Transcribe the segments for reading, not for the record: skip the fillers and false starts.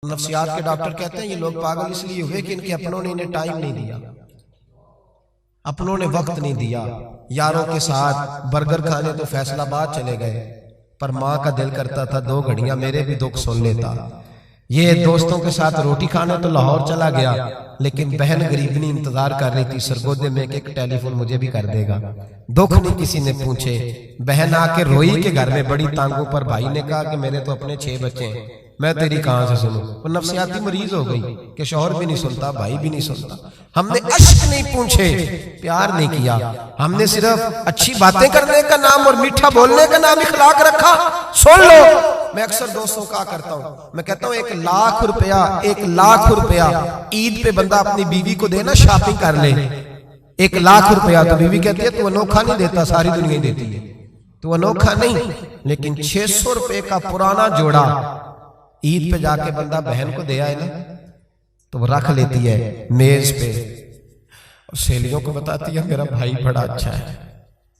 نفسیات کے ڈاکٹر کہتے ہیں یہ لوگ پاگل اس لیے ہوئے کہ ان کے اپنوں نے انہیں ٹائم نہیں دیا، اپنوں نے وقت نہیں دیا۔ یاروں کے ساتھ برگر کھانے تو فیصل آباد چلے گئے، پر ماں کا دل کرتا تھا 2 گھڑیاں میرے بھی دکھ سن لیتا۔ یہ دوستوں کے ساتھ روٹی کھانے تو لاہور چلا گیا، لیکن بہن غریبنی انتظار کر رہی تھی سرگودے میں کہ ایک ٹیلی فون مجھے بھی کر دے گا۔ دکھ نہیں کسی نے پوچھے، بہن آ کے روئی کہ گھر میں بڑی تانگوں پر۔ بھائی نے کہا کہ میرے تو اپنے 6 بچے ہیں، میں تیری کہاں سے سنوں؟ وہ نفسیاتی مریض ہو گئی کہ شوہر بھی نہیں سنتا، بھائی بھی نہیں سنتا۔ ہم نے عشق نہیں پوچھے، پیار نہیں کیا، ہم نے صرف اچھی باتیں کرنے کا نام اور میٹھا بولنے کا نام اخلاق رکھا۔ سن لو، میں اکثر دوستوں کا کرتا ہوں، میں کہتا ہوں 1 لاکھ روپیہ عید پہ بندہ اپنی بیوی کو دینا، شاپنگ کر لے۔ 1 لاکھ روپیہ تو بیوی کہتی ہے تو انوکھا نہیں دیتا، ساری دنیا دیتی ہے، تو انوکھا نہیں، لیکن 600 روپے کا پرانا جوڑا عید پہ جا کے بندہ بہن کو دیا ہے نا، تو وہ رکھ لیتی ہے میز پہ اور سہیلیوں کو بتاتی ہے میرا بھائی بڑا اچھا ہے،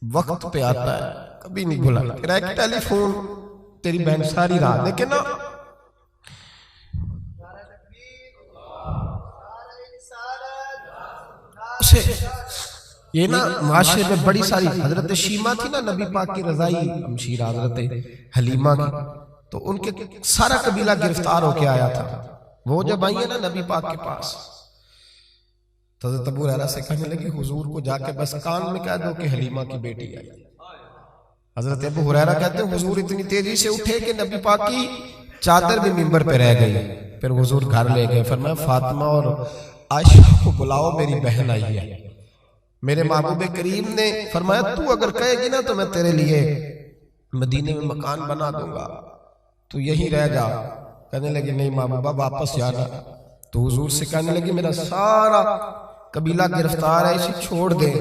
وقت پہ آتا ہے، کبھی نہیں بھولا۔ پھر ایک ٹیلی فون تیری بہن ساری رات، لیکن نا یہ نا معاشرے میں بڑی ساری، حضرت شیمہ تھی نا نبی پاک کی رضائی ہمشیرہ، حضرت حلیمہ کی، تو ان کے سارا قبیلہ گرفتار ہو کے آیا تھا۔ وہ جب آئی ہے نا نبی پاک کے پاس، تو حضرت ابو ہریرہ سے کہنے لگے حضور کو جا کے بس کان میں کہہ دو کہ حلیمہ کی بیٹی آئی۔ حضرت ابو ہریرہ کہتے ہیں حضور اتنی تیزی سے اٹھے کہ نبی پاک کی چادر بھی منبر پہ رہ گئی۔ پھر حضور گھر لے گئے، فرمایا فاطمہ اور عائشہ کو بلاؤ، میری بہن آئی ہے۔ میرے محبوب کریم نے فرمایا تو اگر کہے گی نا تو میں تیرے لیے مدینے میں مکان بنا دوں گا، تو یہی رہ جا۔ کہنے لگے نہیں محبوبہ واپس جانا، تو حضور سے کہنے لگے میرا سارا قبیلہ گرفتار ہے، اسے چھوڑ دے۔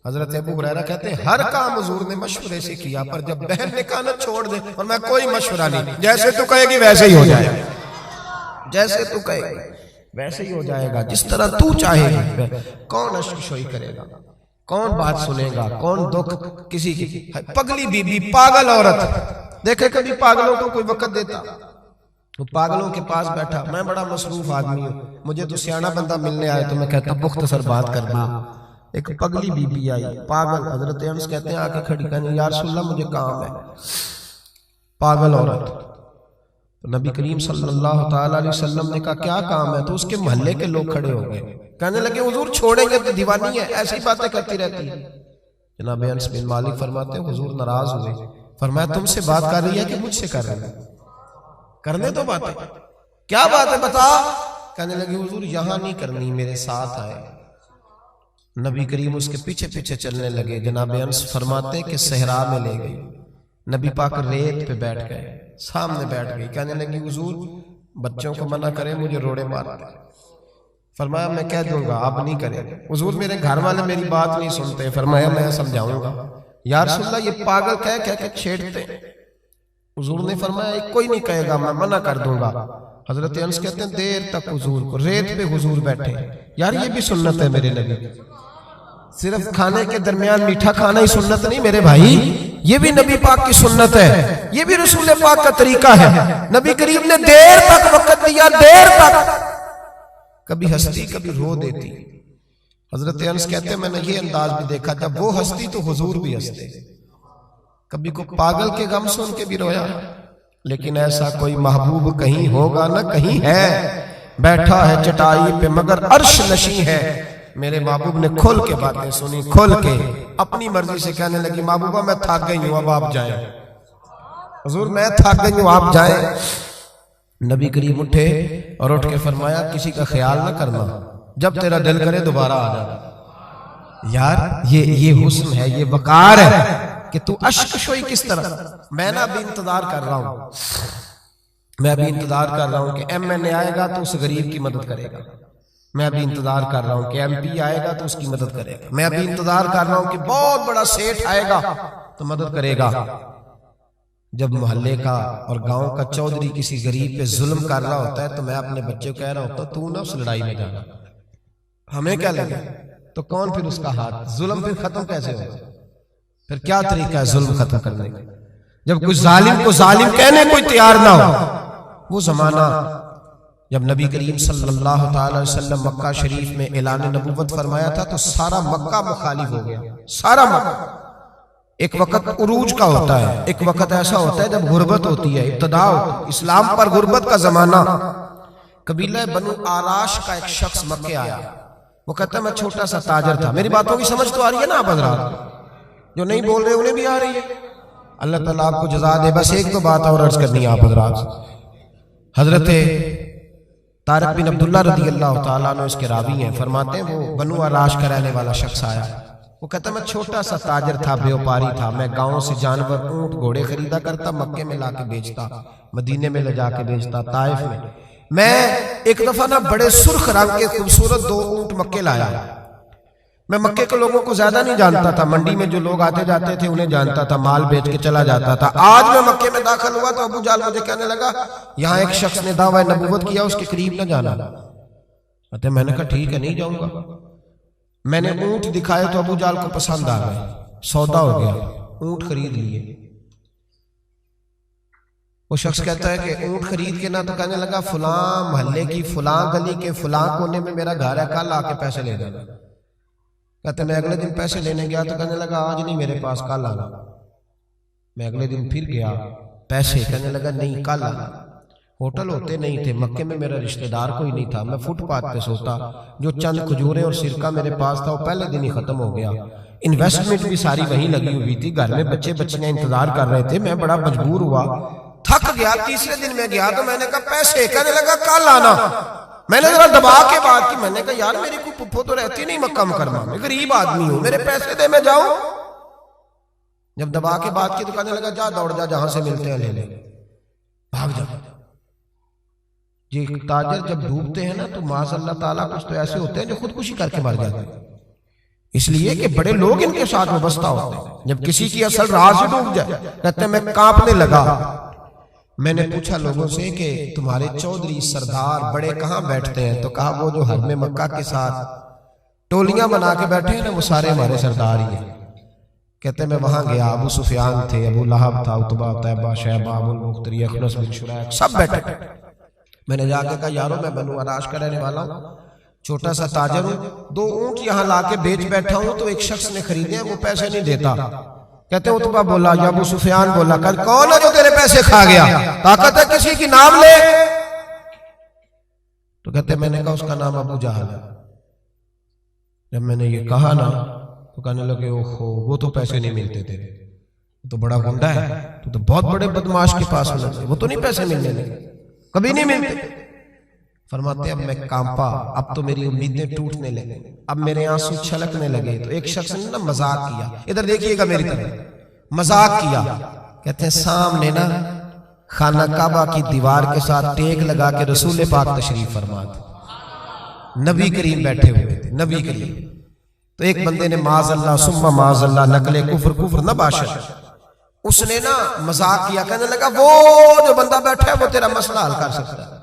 حضرت ابو ہریرہ کہتے ہیں ہر کام حضور نے مشورے سے کیا، پر جب بہن نے کہا نا چھوڑ دے، اور میں کوئی مشورہ نہیں، جیسے تو کہے گی ویسے ہی ہو جائے گا، جیسے تو کہے گی ویسے ہی ہو جائے گا، جس طرح تو چاہے گی۔ کون اشک شوئی کرے گا، کون بات سنے گا، کون دکھ کسی کی؟ پگلی بی بی، پاگل عورت، دیکھے کبھی پاگلوں کو کوئی وقت دیتا؟ وہ پاگلوں کے پاس بیٹھا، میں بڑا مصروف آدمی ہوں، مجھے تو سیاںا بندہ ملنے آئے تو میں کہتا مختصر بات کر دوں۔ ایک پگلی بی بی آئی، پاگل، حضرت انس کہتے ہیں آ کے کھڑی، کہنے یا رسول اللہ مجھے کام ہے۔ پاگل عورت، تو نبی کریم صلی اللہ تعالیٰ علیہ وسلم نے کہا کیا کام ہے؟ تو اس کے محلے کے لوگ کھڑے ہو گئے، کہنے لگے حضور چھوڑیں گے تو دیوانی ہے، ایسی باتیں کرتی رہتی ہے۔ جناب انس بن مالک فرماتے ہیں حضور ناراض ہوئے، فرمایا تم سے بات کر رہی ہے کہ مجھ سے کر رہی ہے؟ کرنے تو باتیں، کیا بات ہے بتا؟ کہنے لگے حضور یہاں نہیں کرنی، میرے ساتھ آئے۔ نبی کریم اس کے پیچھے پیچھے چلنے لگے، جناب انس فرماتے کہ صحرا میں لے گئی، نبی پاک ریت پہ بیٹھ گئے، سامنے بیٹھ گئی، کہنے لگی حضور بچوں کو منع کریں مجھے روڑے مارتے۔ فرمایا میں کہہ دوں گا، آپ نہیں کریں گے۔ حضور میرے گھر والے میری بات نہیں سنتے، فرمایا میں سمجھاؤں گا۔ یا رسول اللہ یہ پاگل کہہ کے چھیڑتے۔ حضور نے فرمایا کوئی نہیں کہے گا، میں منع کر دوں گا۔ حضرت انس کہتے ہیں دیر تک حضور کو ریت پہ حضور بیٹھے۔ یار یہ بھی سنت ہے میرے نبی، صرف کھانے کے درمیان میٹھا کھانا ہی سنت نہیں میرے بھائی، یہ بھی نبی پاک کی سنت ہے، یہ بھی رسول پاک کا طریقہ ہے۔ نبی کریم نے دیر تک وقت دیا، دیر تک، کبھی ہستی کبھی رو دیتی۔ حضرت انس کہتے ہیں میں نے یہ انداز بھی دیکھا، جب وہ ہستی تو حضور بھی ہستے، کبھی کو پاگل کے غم سن کے بھی رویا۔ لیکن ایسا کوئی محبوب کہیں ہوگا نہ کہیں ہے، بیٹھا ہے چٹائی پہ مگر عرش نشیں ہے۔ میرے محبوب نے کھل کے باتیں سنی، کھل کے اپنی مرضی سے کہنے لگی محبوبہ میں تھک گئی ہوں، اب آپ جائیں۔ حضور میں تھک گئی ہوں، آپ جائیں۔ نبی کریم اٹھے اور اٹھ کے فرمایا کسی کا خیال نہ کرنا، جب تیرا دل کرے دوبارہ آ جانا۔ یار یہ حسن ہے، یہ وقار ہے کہ تو اشک شوئی کس طرح۔ میں نہ ابھی انتظار کر رہا ہوں، میں ابھی انتظار کر رہا ہوں کہ ایم این اے آئے گا تو اس غریب کی مدد کرے گا، میں ابھی انتظار کر رہا ہوں کہ ایم پی آئے گا تو اس کی مدد کرے گا، میں ابھی انتظار کر رہا ہوں کہ بہت بڑا سیٹھ آئے گا تو مدد کرے گا۔ جب محلے کا اور گاؤں کا چودھری کسی غریب پہ ظلم کر رہا ہوتا ہے تو میں اپنے بچے کو کہہ رہا ہوتا تو نہ اس لڑائی میں جانا، ہمیں کیا لگے، تو کون پھر اس کا ہاتھ، ظلم پھر ختم کیسے ہوگا؟ پھر کیا طریقہ ہے ظلم ختم کرنے کا؟ جب کوئی ظالم کو ظالم کہنے کوئی تیار نہ ہو، وہ زمانہ جب نبی کریم صلی اللہ تعالی وسلم مکہ شریف میں اعلان نبوت فرمایا تھا تو سارا مکہ مخالف ہو گیا، سارا مکہ۔ ایک وقت عروج کا ہوتا ہے، ایک وقت ایسا ہوتا ہے جب غربت ہوتی ہے، ابتدا ہوتی ہے، اسلام پر غربت کا زمانہ۔ قبیلہ بنو آراش کا ایک شخص مکے آیا، وہ کہتا ہے میں چھوٹا سا تاجر تھا۔ میری باتوں کی سمجھ تو آ رہی ہے نا آپ حضرات؟ جو نہیں بول رہے انہیں بھی آ رہی ہے؟ اللہ تعالیٰ آپ کو جزا دے۔ بس ایک تو بات اور عرض کرنی ہے آپ حضرات۔ حضرت طارق بن عبداللہ رضی اللہ تعالیٰ عنہ اس کے راوی ہیں، فرماتے ہیں وہ بنو آراش کا رہنے والا شخص آیا، وہ کہتا ہے میں چھوٹا سا تاجر تھا، بیوپاری تھا، میں گاؤں سے جانور اونٹ گھوڑے خریدا کرتا، مکے میں لا کے بیچتا، مدینے میں لے جا کے بیچتا، طائف میں ایک دفعہ نا بڑے سرخ رنگ کے خوبصورت 2 اونٹ مکے لایا۔ میں مکے کے لوگوں کو زیادہ نہیں جانتا تھا، منڈی میں جو لوگ آتے جاتے تھے انہیں جانتا تھا، مال بیچ کے چلا جاتا تھا۔ آج میں مکے میں داخل ہوا تو ابو جہل مجھے کہنے لگا یہاں ایک شخص نے دعویٰ نبوت کیا، اس کے قریب نہ جانا۔ میں نے کہا ٹھیک ہے نہیں جاؤں گا۔ میں نے اونٹ دکھائے تو ابو جہل کو پسند آ گئے، سودا ہو گیا، اونٹ خرید لیے۔ وہ شخص کہتا ہے کہ اونٹ خرید کے نہ تو کہنے لگا فلاں محلے کی فلاں گلی کے فلاں کونے میں میرا گھر ہے، کل آ کے پیسے لے جانا۔ کہتے میں اگلے دن پیسے لینے گیا تو کہنے لگا آج نہیں میرے پاس، کل آنا۔ میں اگلے دن پھر گیا، پیسے، کہنے لگا نہیں کل آنا۔ ہوٹل ہوتے نہیں تھے، مکے میں میرا رشتہ دار کوئی نہیں تھا، میں فٹ پاتھ پہ سوتا، جو چند کھجوریں اور سرکہ میرے پاس تھا وہ پہلے دن ہی ختم ہو گیا۔ انویسٹمنٹ بھی ساری وہیں لگی ہوئی تھی، گھر میں بچے بچیاں انتظار کر رہے تھے، میں بڑا مجبور ہوا، تھک گیا۔ تیسرے دن میں گیا تو میں نے کہا پیسے، کہنے لگا کل آنا۔ میں نے ذرا دبا کے بات کی، میں نے کہا یار میری کوئی پھپھو تو رہتی نہیں مکہ مکرمہ میں، غریب آدمی ہوں، میرے پیسے دے میں جاؤں۔ جب دبا کے بات کی تو کہنے لگا جا دوڑ جا، جہاں سے ملتے ہیں لے لے، بھاگ جا۔ یہ تاجر جب ڈوبتے ہیں نا تو معاذ اللہ تعالیٰ کچھ تو ایسے ہوتے ہیں جو خودکشی کر کے مر جاتے ہیں، اس لیے کہ بڑے لوگ ان کے ساتھ وابستہ ہوتے ہیں۔ جب کسی کی اصل راز ہی ڈوب جائے، کہتے ہیں میں کانپنے لگا۔ میں نے پوچھا لوگوں سے کہ تمہارے چودھری سردار بڑے کہاں بیٹھتے ہیں؟ تو کہا وہ جو حرم مکہ کے ساتھ ٹولیاں بنا کے بیٹھے ہیں نا وہ سارے ہمارے سردار ہی ہیں۔ کہتے ہیں میں وہاں گیا، ابو سفیان تھے، ابو لہب تھا، عتبہ، طیبہ، شیبہ، ابو المختری، اخنس بن شریح، سب بیٹھے۔ میں نے جا کے کہا یارو میں بنو آراش کا رہنے والا ہوں، چھوٹا سا تاجر ہوں، 2 اونٹ یہاں لا کے بیچ بیٹھا ہوں تو ایک شخص نے خریدے ہیں، وہ پیسے نہیں دیتا۔ کہتے ہیں عتبہ بولا یا ابو سفیان بولا کون ہے جو تیرے پیسے کھا گیا؟ طاقت ہے کسی کی نام لے؟ تو کہتے ہیں میں نے کہا اس کا نام ابو جہل ہے۔ جب میں نے یہ کہا نا تو کہنے لگے اوہو وہ تو پیسے نہیں ملتے تیرے، تو بڑا گنڈا ہے، تو بہت بڑے بدماش کے پاس ہونا چاہیے، وہ تو نہیں پیسے ملنے لگے، کبھی نہیں ملتے۔ فرماتے اب میں کانپا، اب تو میری امیدیں ٹوٹنے لگے، اب میرے آنسو چھلکنے لگے۔ تو ایک شخص نے نا مذاق کیا، ادھر دیکھیے گا میری طرف، مذاق کیا۔ کہتے ہیں سامنے نا خانہ کعبہ کی دیوار کے ساتھ ٹیک لگا کے رسول پاک تشریف فرما تھے، نبی کریم بیٹھے ہوئے تھے، نبی کریم۔ تو ایک بندے نے معاذ اللہ ثم معاذ اللہ نقل کفر نہ باشد، اس نے نا مذاق کیا، کہنے لگا وہ جو بندہ بیٹھا ہے وہ تیرا مسئلہ حل کر سکتا ہے۔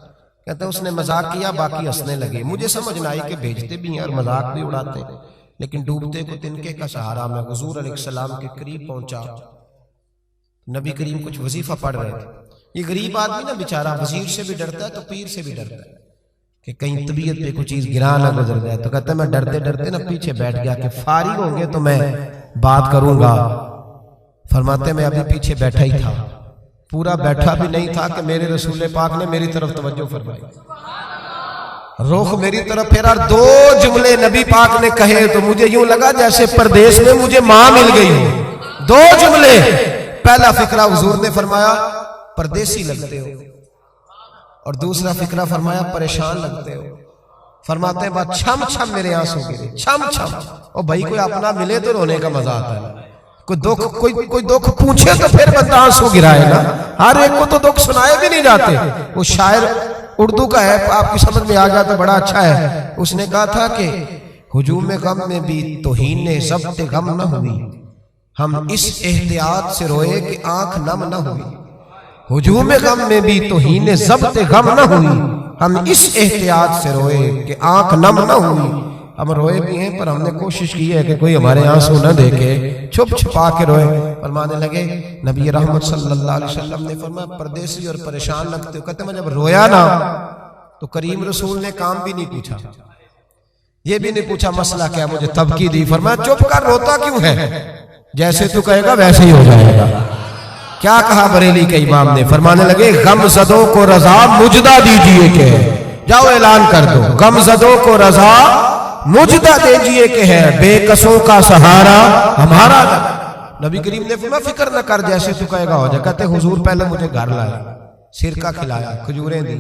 کہتے ہیں اس نے مذاق کیا، باقی ہنسنے لگے۔ مجھے سمجھ نہ آئی کہ بھیجتے بھی ہیں اور مذاق بھی اڑاتے ہیں، لیکن ڈوبتے کو تنکے کا سہارا میں حضور علیہ السلام کے قریب پہنچا۔ نبی کریم کچھ وظیفہ پڑھ رہے تھے۔ یہ غریب آدمی نا بیچارہ وزیر سے بھی ڈرتا ہے تو پیر سے بھی ڈرتا ہے کہ کہیں طبیعت پہ کوئی چیز گرا نہ گزر جائے۔ تو کہتا ہے میں ڈرتے ڈرتے نا پیچھے بیٹھ گیا کہ فارغ ہوں گے تو میں بات کروں گا۔ فرماتے میں ابھی پیچھے بیٹھا ہی تھا، پورا بیٹھا بھی نہیں تھا کہ میرے رسول پاک نے میری طرف توجہ فرمائی، رخ میری طرف پھیرا، 2 جملے نبی پاک نے کہے تو مجھے یوں لگا جیسے پردیس میں مجھے ماں مل گئی ہو۔ 2 جملے، پہلا فقرہ حضور نے فرمایا پردیسی لگتے ہو، اور دوسرا فقرہ فرمایا پریشان لگتے ہو۔ فرماتے ہیں بات چھم چھم میرے آنسو گرے، چھم چھم۔ اور بھائی کوئی اپنا ملے تو رونے کا مزہ آتا ہے، کوئی دکھ پوچھے تو پھر بندہ آنسو گرائے نا، ہر ایک کو تو دکھ سنائے بھی نہیں جاتے۔ وہ شاعر اردو کا ہے، آپ کی سمجھ میں آ جاتا بڑا اچھا ہے۔ اس نے کہا تھا کہ ہجوم غم میں بھی توہین ضبط غم نہ ہوئی، ہم اس احتیاط سے روئے کہ آنکھ نم نہ ہوئی۔ ہجوم غم میں بھی توہین ضبط غم نہ ہوئی، ہم اس احتیاط سے روئے کہ آنکھ نم نہ ہوئی۔ ہم روئے بھی ہیں پر ہم نے کوشش کی ہے کہ کوئی ہمارے آنسو نہ دیکھے، چھپ چھپا کے روئے۔ فرمانے لگے نبی رحمت صلی اللہ علیہ وسلم نے فرمایا پردیسی اور پریشان لگتے ہو۔ کہتے میں جب رویا نا تو کریم رسول نے کام بھی نہیں پوچھا، یہ بھی نہیں پوچھا مسئلہ کیا، مجھے تبکی دی، فرمایا چپ کر، روتا کیوں ہے، جیسے تو کہے گا ویسے ہی ہو جائے گا۔ کیا کہا بریلی کے امام نے؟ فرمانے لگے غم زدوں کو رضا مجدہ دیجئے کہ، جاؤ اعلان کر دو، غم زدوں کو رضا مجدہ دیجئے کہ ہے، بے کسوں کا سہارا ہمارا۔ نبی کریم نے فرمایا فکر نہ کر، جیسے تو کہے گا ہو جائے۔ کہتے حضور پہلے مجھے گھر لایا، سرکہ کھلایا، کھجوریں دی،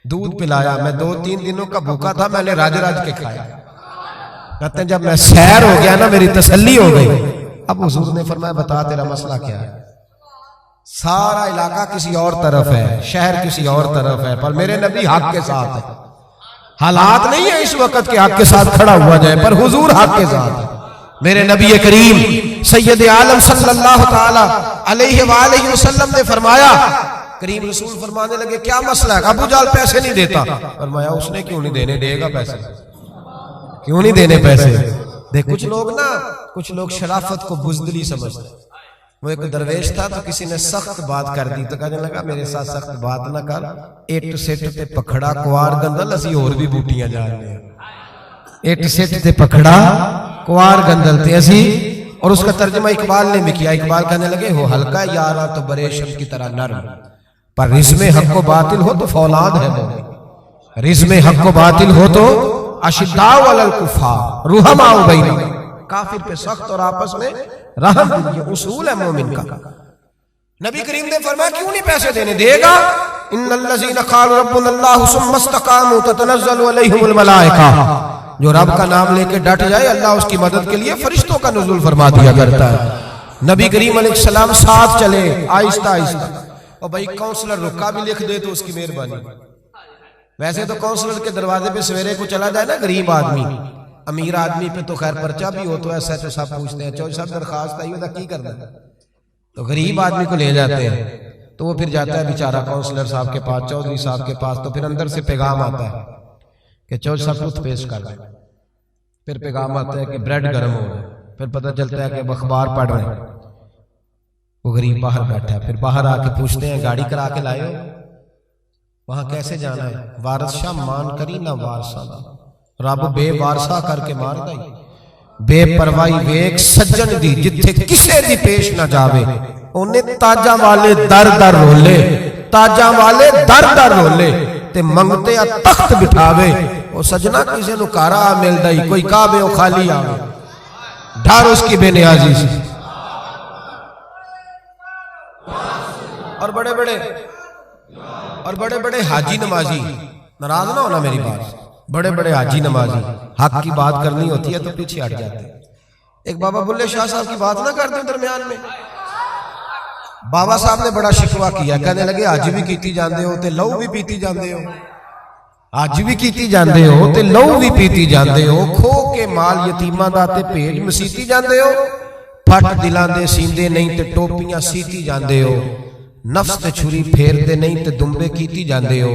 دودھ پلایا، میں 2-3 دنوں کا بھوکا تھا، میں نے راج کے کھایا۔ کہتے ہیں جب میں سیر ہو گیا نا، میری تسلی ہو گئی۔ اب حضور نے فرمایا بتا تیرا مسئلہ کیا ہے؟ سارا علاقہ کسی اور طرف ہے، شہر کسی اور طرف ہے، پر میرے نبی حق کے ساتھ ہے۔ حالات نہیں ہے اس وقت کے حق کے ساتھ کھڑا ہوا جائے، پر حضور حق کے ساتھ ہے۔ میرے نبی کریم سید عالم صلی اللہ تعالی علیہ وآلہ وسلم نے فرمایا، کریم رسول فرمانے لگے کیا مسئلہ ہے؟ ابو جال پیسے نہیں دیتا۔ فرمایا اس نے کیوں نہیں دینے، دے گا پیسے، کیوں نہیں دینے پیسے؟ دیکھ کچھ لوگ شرافت کو بزدلی سمجھتے ہیں۔ وہ ایک درویش تھا تو کسی نے سخت بات کر دی تو کہنے لگا میرے ساتھ سخت بات نہ کر، ایٹ سیٹ تے پکھڑا کوار گندل، اسی اور بھی بوٹیاں جان لیں۔ ایٹ سیٹ تے پکھڑا کوار گندل تے اسی، اور اس کا ترجمہ اقبال نے بھی کیا۔ اقبال کہنے لگے ہو ہلکا یارا تو بریشم کی طرح نرم، پر رزم حق و باطل ہو تو فولاد ہے وہ، رزم حق و باطل ہو تو اشداء علی الکفار رحماء بینہم، کافر پہ سخت اور آپس میں رحم، یہ اصول ہے مومن کا۔ نبی کریم نے فرمایا کیوں نہیں پیسے دینے، دے گا۔ ان الذین قالوا ربنا اللہ ثم استقاموا تتنزل علیہم الملائکہ، جو رب کا نام لے کے ڈٹ جائے اللہ اس کی مدد کے لیے فرشتوں کا نزول فرما دیا کرتا ہے۔ نبی کریم علیہ السلام ساتھ چلے آہستہ آہستہ، اور بھائی کونسلر رکا بھی لکھ دے تو اس کی مہربانی۔ ویسے تو کونسلر کے دروازے پہ سویرے کو چلا جائے نا غریب آدمی، امیر آدمی پہ تو خیر پرچہ بھی ہو تو ایسا تو سب پوچھتے ہیں چوہدری صاحب درخواست آئی ہوتا کی کرنا ہے، تو غریب آدمی کو لے جاتے ہیں تو وہ پھر جاتا ہے بیچارہ کونسلر صاحب کے پاس، چوہدری صاحب کے پاس، تو پھر اندر سے پیغام آتا ہے کہ چوہدری صاحب ٹوتھ پیسٹ کر دیں، پھر پیغام آتا ہے کہ بریڈ گرم ہو رہا ہے، پھر پتہ چلتا ہے کہ اخبار پڑھ رہے ہیں۔ وہ غریب باہر بیٹھا ہے، پھر باہر آ کے پوچھتے ہیں گاڑی کرا کے لائے ہو؟ وہاں کیسے جانا ہے؟ وارث شاہ مان کری نہ وارثہ دا، رب بے وارثہ کر کے مار دائی، بے پروائی ویک سجن دی جتھے کسے دی پیش نہ جاوے، انہیں تاجاں والے در در رولے، تاجاں والے در در رولے تے منگتے آ تخت بٹھاوے، وہ سجنہ کسے نو کارا مل دائی، کوئی کعبے او خالی آوے، ڈھار اس کی بے نیازی سے۔ اور بڑے بڑے حاجی نمازی، ناراض نہ ہونا میری بات، بڑے بڑے حاجی نمازی حق کی بات کرنی ہوتی ہے تو پیچھے ہٹ جاتے ہیں۔ ایک بابا بلے شاہ صاحب کی بات نہ کرتے ہیں درمیان میں، بابا صاحب نے بڑا شکوہ کیا، کہنے لگے حج بھی کیتی جاندے ہو تے لو بھی پیتی جاندے ہو، حج بھی کیتی جاندے ہو تے لو بھی پیتی جاندے ہو، کھو کے مال یتیماں دا تے بھیج مسیتی جاندے ہو، پھٹ دلاں دے سیندے نہیں تے ٹوپیاں سیتی جاندے ہو، نفس تے چھری پھیر دے نہیں تے دمبے کیتی جاندے ہو،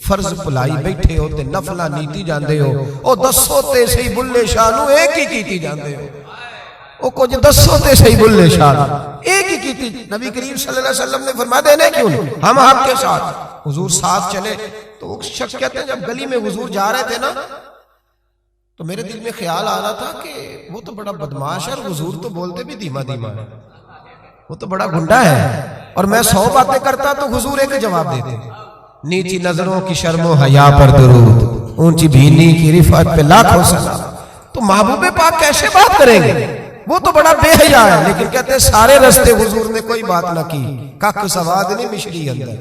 فرض پلائی بیٹھے ہو تے نفلہ نیتی جاندے ہو، او دسو تے صحیح بلے شاہ نو ایک ہی کیتی جاندے ہو، او کچھ دسو تے صحیح بلے شاہ نو ایک ہی کیتی۔ نبی کریم صلی اللہ علیہ وسلم نے فرمایا دینے کیوں نہیں، ہم حق کے ساتھ۔ حضور ساتھ چلے تو وہ شخص کہتے ہیں جب گلی میں حضور جا رہے تھے نا تو میرے دل میں خیال آ رہا تھا کہ وہ تو بڑا بدماش ہے اور حضور تو بولتے بھی دھیما دھیما ہے، وہ تو بڑا گنڈا ہے، اور میں 100 باتیں کرتا تو حضور ایک جواب دیتے، نیچی نظروں کی شرم و حیا پر درود، اونچی بینی کی رفعت پہ لاکھوں سلام۔ تو محبوب پاک کیسے بات کریں گے، وہ تو بڑا بے حیا ہے، لیکن کہتے ہیں سارے رستے حضور نے کوئی بات نہ کی، کک سواد نہیں مشری اندر،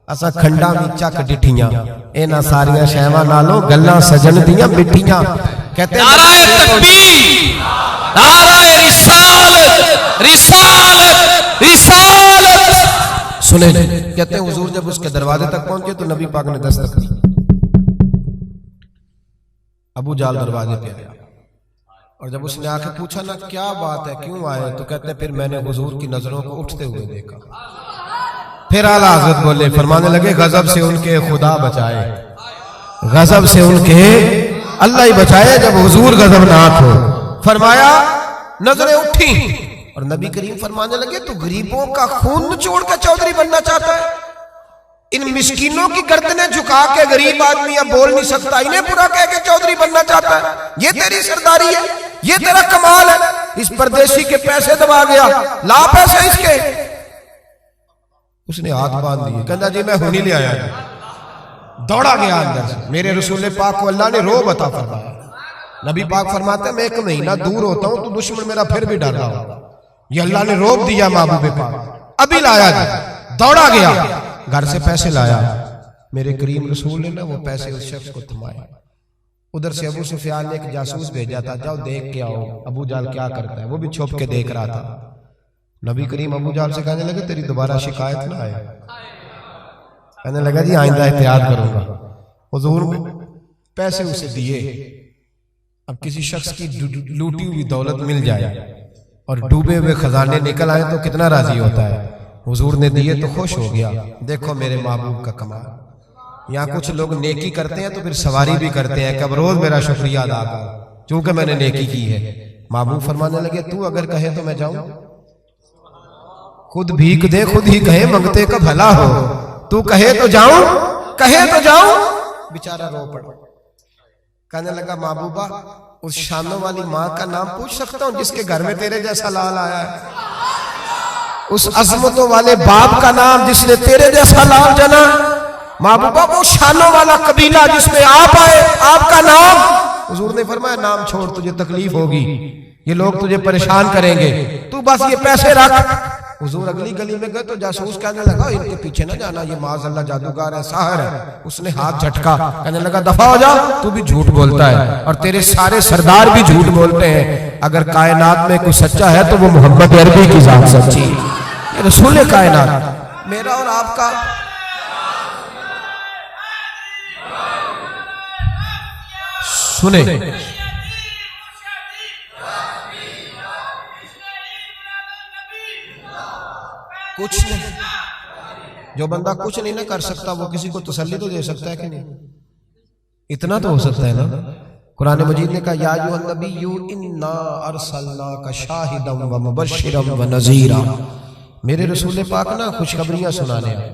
اسا کھنڈا بھی چک ڈٹھیاں، اینا ساریاں شہواں نالوں گلاں سجن دیاں مٹھیاں۔ کہتے ہیں نعرہ تکبیر، نعرہ رسالت، رسالت، رسالت۔ سنیں کہتے ہیں حضور جب اس کے دروازے تک پہنچے تو نبی پاک نے دستک دی، ابو جال دروازے پہ آیا، اور جب اس نے آ کے پوچھا نا کیا بات ہے کیوں آئے، تو کہتے ہیں پھر میں نے حضور کی نظروں کو اٹھتے ہوئے دیکھا۔ پھر اعلیٰ حضرت بولے، فرمانے لگے غضب سے ان کے خدا بچائے، غضب سے ان کے اللہ ہی بچائے جب حضور غضبناک ہو۔ فرمایا نظریں اٹھی، اور نبی کریم فرمانے لگے تو غریبوں کا خون نچوڑ کے چودھری بننا چاہتا ہے؟ ان مسکینوں کی گردنیں جھکا کے غریب آدمی اب بول نہیں سکتا، انہیں برا کہہ کے چودھری بننا چاہتا ہے، یہ تیری سرداری ہے، یہ تیرا کمال ہے۔ اس پردیسی کے پیسے دبا گیا، لا پیسے اس کے، اس نے ہاتھ باندھ دیے، کہتا جی میں ہونی لے آیا، دوڑا گیا اندر سے۔ میرے رسول پاک کو اللہ نے روب عطا فرمایا۔ نبی پاک فرماتے ہیں میں ایک مہینہ دور ہوتا ہوں تو دشمن میرا پھر بھی ڈر رہا ہوں، یہ اللہ نے روب دیا محبوب پاک، ابھی لایا گیا، دوڑا گیا، گھر سے پیسے لایا، میرے کریم رسول نے نا وہ پیسے اس شخص کو تھمائے۔ ادھر سے ابو سفیان نے ایک جاسوس بھیجا تھا، جاؤ دیکھ کے آؤ ابو جہل کیا کرتا ہے، وہ بھی چھپ کے دیکھ رہا تھا۔ نبی کریم ابو جہل سے کہنے لگے تیری دوبارہ شکایت نہ آئے، کہنے لگا جی آئندہ احتیاط کروں گا۔ حضور پیسے اسے دیے، اب کسی شخص کی لوٹی ہوئی دولت مل جائے اور ڈوبے ہوئے خزانے نکل آئے تو کتنا راضی ہوتا ہے۔ حضور نے دیے تو خوش ہو گیا، دیکھو میرے محبوب کا کمال۔ یہاں کچھ لوگ نیکی کرتے ہیں تو پھر سواری بھی کرتے ہیں کہ اب روز میرا شکریہ ادا کرو چونکہ میں نے نیکی کی ہے۔ محبوب فرمانے لگے تو اگر کہے تو میں جاؤں، خود بھیک دے خود ہی کہے منگتے کا بھلا ہو، تو کہے تو جاؤں، کہے تو جاؤں۔ بیچارہ رو پڑا، کہنے لگا محبوبہ اس شانوں والی ماں کا نام پوچھ سکتا ہوں جس کے گھر میں تیرے جیسا لال آیا ہے، اس عظمتوں والے باپ کا نام جس نے تیرے جیسا لال جنا، محبوبہ وہ شانوں والا قبیلہ جس میں آپ آئے، آپ کا نام۔ حضور نے فرمایا نام چھوڑ، تجھے تکلیف ہوگی، یہ لوگ تجھے پریشان کریں گے، تو بس یہ پیسے رکھ۔ حضور اگلی گلی میں گئے تو جاسوس کہنے لگا ان کے پیچھے نہ جانا، یہ معاذ اللہ جادوگر ہے، ساحر ہے۔ اس نے ہاتھ جھٹکا، کہنے لگا دفع ہو جا، تو بھی جھوٹ بولتا ہے اور تیرے سارے سردار بھی جھوٹ بولتے ہیں، اگر کائنات میں کوئی سچا ہے تو وہ محمد عربی کی ذات سچی ہے، یہ رسول کائنات۔ میرا اور آپ کا سنیں، کچھ نہیں، جو بندہ کچھ نہیں نہ کر سکتا وہ کسی کو تسلی تو دے سکتا ہے کہ نہیں؟ اتنا تو ہو سکتا ہے نا۔ قرآن مجید نے کہا یا ایھا النبی انا ارسلناک شاہدا ومبشرا ونذیرا، میرے رسول پاک نا خوشخبریاں سنانے آئے،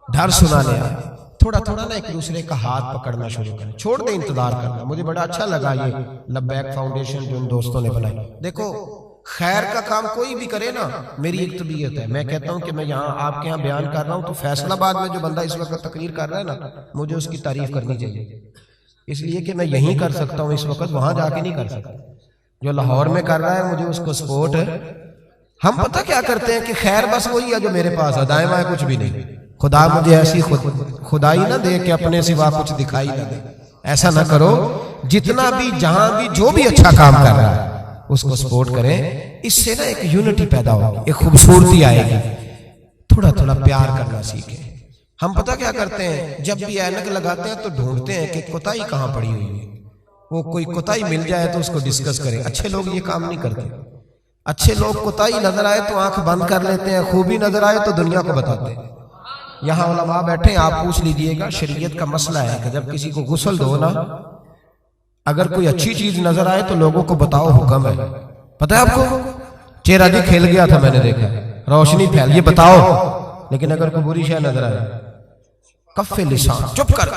ڈر سنانے آئے۔ تھوڑا تھوڑا نا ایک دوسرے کا ہاتھ پکڑنا شروع کریں، چھوڑ دیں انتظار کرنا۔ مجھے بڑا اچھا لگا یہ لبیک فاؤنڈیشن جو ان دوستوں نے بنائی۔ دیکھو خیر کا کام کوئی بھی کرے نا، میری ایک طبیعت ہے، میں کہتا ہوں کہ میں یہاں آپ کے یہاں بیان کر رہا ہوں تو فیصل آباد میں جو بندہ اس وقت تقریر کر رہا ہے نا، مجھے اس کی تعریف کرنی چاہیے، اس لیے کہ میں یہیں کر سکتا ہوں اس وقت، وہاں جا کے نہیں کر سکتا۔ جو لاہور میں کر رہا ہے مجھے اس کو سپورٹ ہے۔ ہم پتہ کیا کرتے ہیں کہ خیر بس وہی ہے جو میرے پاس ہے، دائیں بائیں کچھ بھی نہیں۔ خدا مجھے ایسی خدائی نہ دے کہ اپنے سوا کچھ دکھائی نہ دے، ایسا نہ کرو۔ جتنا بھی جہاں بھی جو بھی اچھا کام کر رہا ہے اس کو سپورٹ کریں، اس سے نا ایک یونٹی پیدا ہوگی، ایک خوبصورتی آئے گی۔ تھوڑا تھوڑا پیار کرنا سیکھیں۔ ہم پتہ کیا کرتے ہیں، جب بھی اینک لگاتے ہیں تو ڈھونڈتے ہیں کہ کوتاہی کہاں پڑی ہوئی ہے، وہ کوئی کوتاہی مل جائے تو اس کو ڈسکس کریں۔ اچھے لوگ یہ کام نہیں کرتے، اچھے لوگ کوتاہی نظر آئے تو آنکھ بند کر لیتے ہیں، خوبی نظر آئے تو دنیا کو بتاتے ہیں۔ یہاں علماء بیٹھے ہیں، آپ پوچھ لیجئے گا، شریعت کا مسئلہ ہے کہ جب کسی کو غسل دو نا، اگر کوئی اچھی چیز نظر آئے تو لوگوں کو بتاؤ، حکم ہے۔ پتہ ہے آپ کو چہرہ جی کھل گیا تھا، میں نے دیکھا روشنی پھیل، یہ بتاؤ۔ لیکن اگر کوئی بری شے نظر آئے، کف لسان، چپ کر۔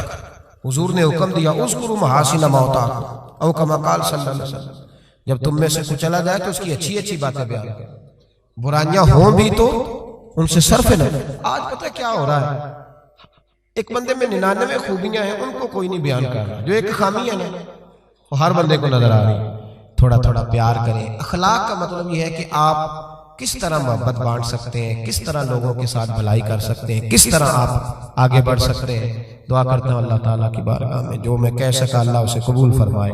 حضور نے حکم دیا اذکروا محاسن موتاکم، او کما قال صلی اللہ علیہ وسلم، جب تم میں سے کوئی چلا جائے تو اس کی اچھی اچھی باتیں بیان کرو، برائیاں ہوں بھی تو ان سے صرف نہ۔ آج پتہ کیا ہو رہا ہے، ایک بندے میں 99 خوبیاں ہیں، ان کو کوئی نہیں بیان کر رہا، جو ایک خامی ہے نا وہ ہر بندے کو نظر آ رہی ہے۔ تھوڑا تھوڑا پیار کریں۔ اخلاق کا مطلب یہ ہے کہ آپ کس طرح محبت بانٹ سکتے ہیں، کس طرح لوگوں کے ساتھ بھلائی کر سکتے ہیں، کس طرح آپ آگے بڑھ سکتے ہیں۔ دعا کرتا ہوں اللہ تعالیٰ کی بارگاہ میں جو میں کہہ سکا اللہ اسے قبول فرمائے۔